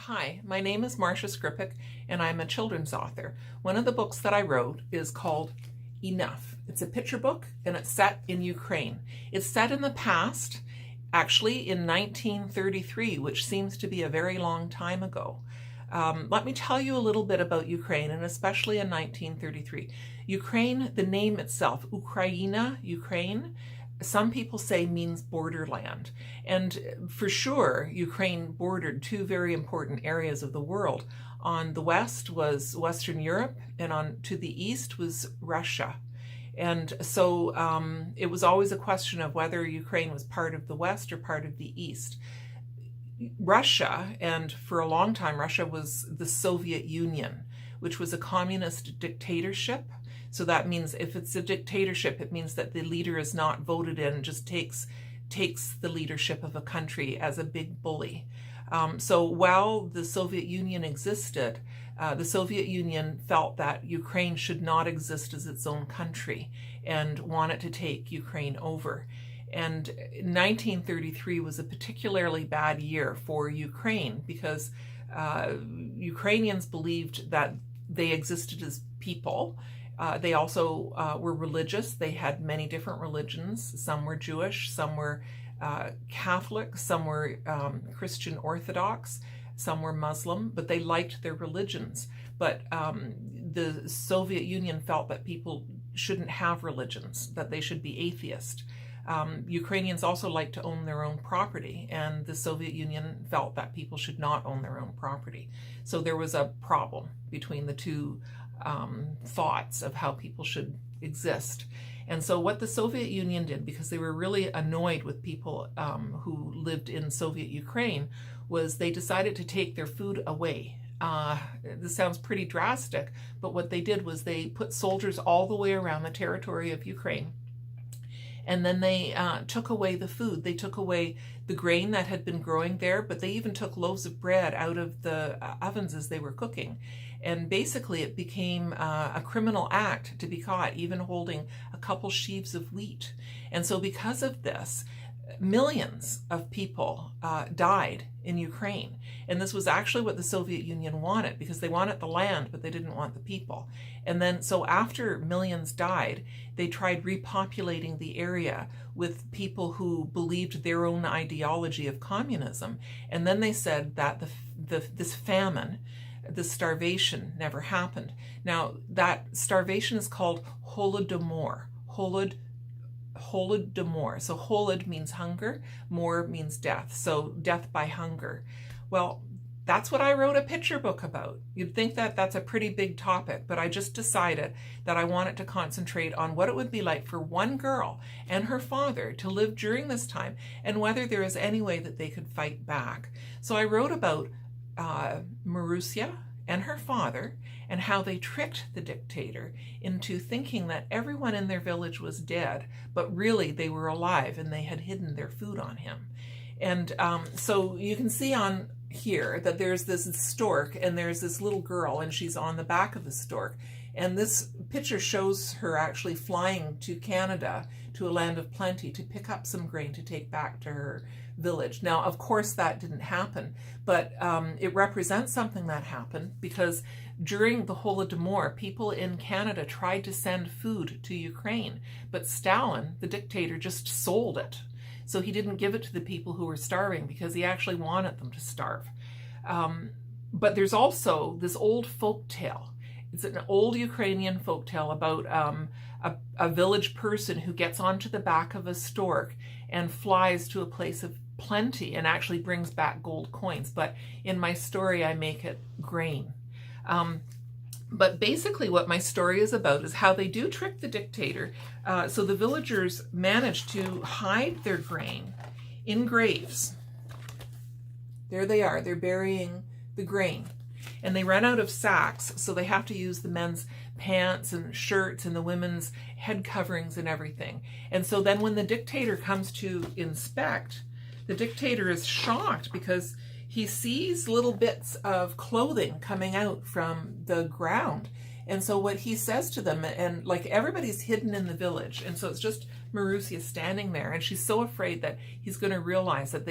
Hi, my name is Marsha Skrypuch, and I'm a children's author. One of the books that I wrote is called Enough. It's a picture book, and it's set in Ukraine. It's set in the past, actually in 1933, which seems to be a very long time ago. Let me tell you a little bit about Ukraine, and especially in 1933. Ukraine, the name itself, Ukraina, Ukraine, some people say means borderland. And for sure, Ukraine bordered two very important areas of the world. On the west was Western Europe, and on to the east was Russia. And so it was always a question of whether Ukraine was part of the west or part of the east. Russia, and for a long time, Russia was the Soviet Union, which was a communist dictatorship. So that means if it's a dictatorship, it means that the leader is not voted in, just takes the leadership of a country as a big bully. So while the Soviet Union existed, the Soviet Union felt that Ukraine should not exist as its own country and wanted to take Ukraine over. And 1933 was a particularly bad year for Ukraine because Ukrainians believed that they existed as people. They also were religious. They had many different religions. Some were Jewish, some were Catholic, some were Christian Orthodox, some were Muslim, but they liked their religions. But the Soviet Union felt that people shouldn't have religions, that they should be atheist. Ukrainians also like to own their own property, and the Soviet Union felt that people should not own their own property. So there was a problem between the two thoughts of how people should exist. And so what the Soviet Union did, because they were really annoyed with people who lived in Soviet Ukraine, was they decided to take their food away. This sounds pretty drastic, but what they did was they put soldiers all the way around the territory of Ukraine. And then they took away the food. They took away the grain that had been growing there, but they even took loaves of bread out of the ovens as they were cooking. And basically it became a criminal act to be caught, even holding a couple sheaves of wheat. And so because of this, millions of people died in Ukraine. And this was actually what the Soviet Union wanted, because they wanted the land, but they didn't want the people. And then, so after millions died, they tried repopulating the area with people who believed their own ideology of communism. And then they said that this famine, the starvation, never happened. Now, that starvation is called Holodomor. Holodomor. So holod means hunger, mor means death. So death by hunger. Well, that's what I wrote a picture book about. You'd think that that's a pretty big topic, but I just decided that I wanted to concentrate on what it would be like for one girl and her father to live during this time and whether there is any way that they could fight back. So I wrote about Marusia and her father and how they tricked the dictator into thinking that everyone in their village was dead, but really they were alive and they had hidden their food on him. And so you can see on here that there's this stork and there's this little girl and she's on the back of the stork. And this picture shows her actually flying to Canada, to a land of plenty, to pick up some grain to take back to her village. Now, of course, that didn't happen, but it represents something that happened because during the Holodomor, people in Canada tried to send food to Ukraine, but Stalin, the dictator, just sold it. So he didn't give it to the people who were starving because he actually wanted them to starve. But there's also this old folk tale. It's an old Ukrainian folk tale about a village person who gets onto the back of a stork and flies to a place of plenty and actually brings back gold coins. But in my story, I make it grain. But basically what my story is about is how they do trick the dictator. So the villagers manage to hide their grain in graves. There they are. They're burying the grain. And they run out of sacks, so they have to use the men's pants and shirts and the women's head coverings and everything. And so then when the dictator comes to inspect, the dictator is shocked because he sees little bits of clothing coming out from the ground. And so what he says to them, and like everybody's hidden in the village, and so it's just Marusia standing there, and she's so afraid that he's going to realize that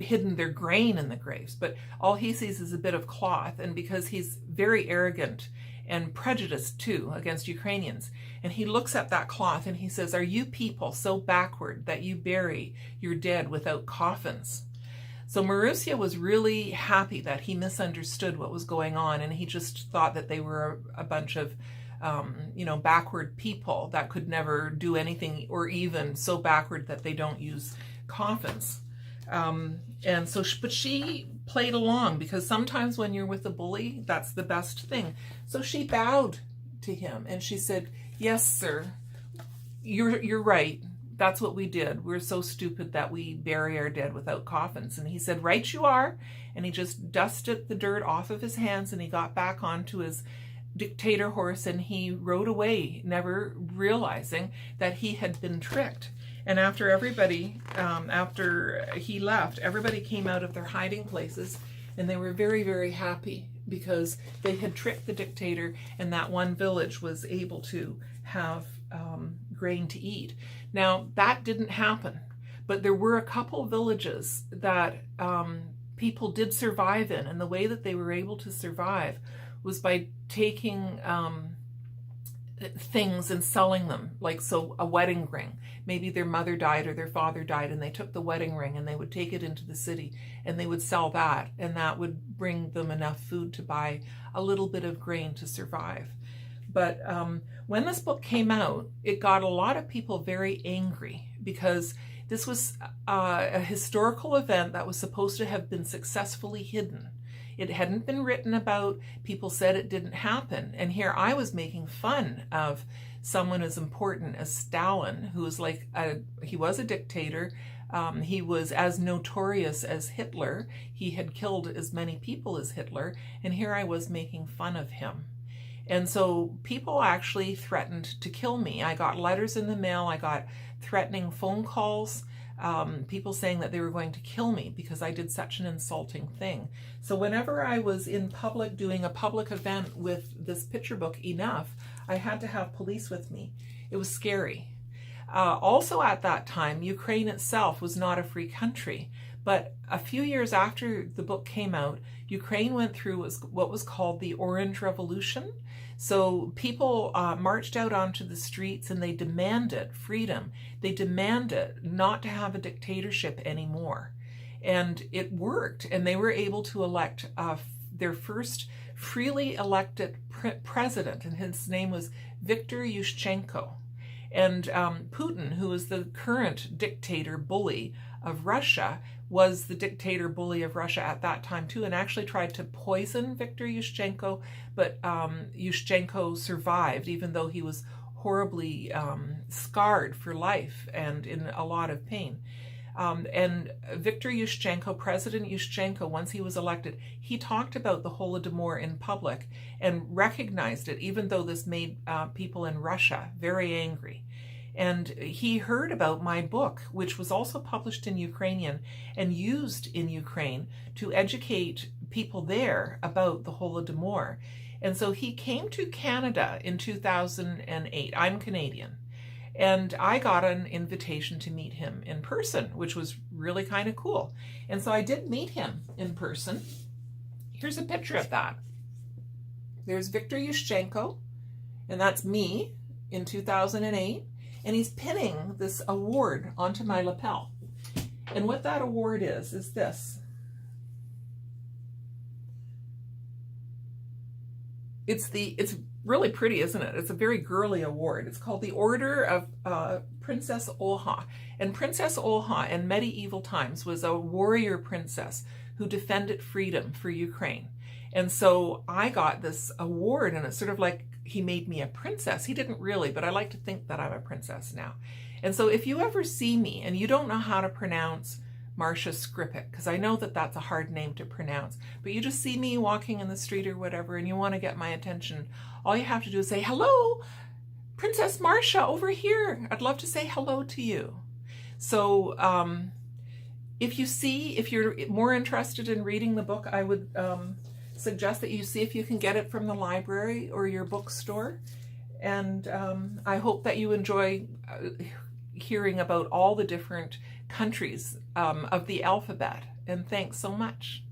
hidden their grain in the graves, but all he sees is a bit of cloth. And because he's very arrogant and prejudiced too against Ukrainians, and he looks at that cloth and he says, "Are you people so backward that you bury your dead without coffins?" So Marussia was really happy that he misunderstood what was going on, and he just thought that they were a bunch of backward people that could never do anything, or even so backward that they don't use coffins. But she played along, because sometimes when you're with a bully, that's the best thing. So she bowed to him and she said, "Yes, sir, you're right. That's what we did. We're so stupid that we bury our dead without coffins." And he said, "Right you are." And he just dusted the dirt off of his hands, and he got back onto his dictator horse and he rode away, never realizing that he had been tricked. And after he left, everybody came out of their hiding places, and they were very, very happy because they had tricked the dictator, and that one village was able to have grain to eat. Now, that didn't happen, but there were a couple villages that people did survive in, and the way that they were able to survive was by taking things and selling them, like so a wedding ring. Maybe their mother died or their father died, and they took the wedding ring and they would take it into the city and they would sell that, and that would bring them enough food to buy a little bit of grain to survive. But when this book came out, it got a lot of people very angry, because this was a historical event that was supposed to have been successfully hidden. It hadn't been written about. People said it didn't happen. And here I was making fun of someone as important as Stalin, who was he was a dictator. He was as notorious as Hitler. He had killed as many people as Hitler. And here I was making fun of him. And so people actually threatened to kill me. I got letters in the mail. I got threatening phone calls. People saying that they were going to kill me because I did such an insulting thing. So whenever I was in public doing a public event with this picture book, Enough, I had to have police with me. It was scary. Also at that time, Ukraine itself was not a free country. But a few years after the book came out, Ukraine went through what was called the Orange Revolution. So people marched out onto the streets and they demanded freedom. They demanded not to have a dictatorship anymore. And it worked, and they were able to elect their first freely elected president, and his name was Viktor Yushchenko. And Putin, who is the current dictator bully of Russia, was the dictator bully of Russia at that time too, and actually tried to poison Viktor Yushchenko, but Yushchenko survived, even though he was horribly scarred for life and in a lot of pain. And Viktor Yushchenko, President Yushchenko, once he was elected, he talked about the Holodomor in public and recognized it, even though this made people in Russia very angry. And he heard about my book, which was also published in Ukrainian and used in Ukraine to educate people there about the Holodomor. And so he came to Canada in 2008. I'm Canadian. And I got an invitation to meet him in person, which was really kind of cool. And so I did meet him in person. Here's a picture of that. There's Viktor Yushchenko, and that's me in 2008. And he's pinning this award onto my lapel. And what that award is this. It's really pretty, isn't it? It's a very girly award. It's called the Order of Princess Olha. And Princess Olha in medieval times was a warrior princess who defended freedom for Ukraine. And so I got this award, and it's sort of like he made me a princess. He didn't really, but I like to think that I'm a princess now. And so if you ever see me and you don't know how to pronounce Marsha Skrypuch, because I know that that's a hard name to pronounce, but you just see me walking in the street or whatever and you want to get my attention, all you have to do is say, "Hello, Princess Marsha over here. I'd love to say hello to you." So if you're more interested in reading the book, I would suggest that you see if you can get it from the library or your bookstore. And I hope that you enjoy hearing about all the different countries of the alphabet and thanks so much.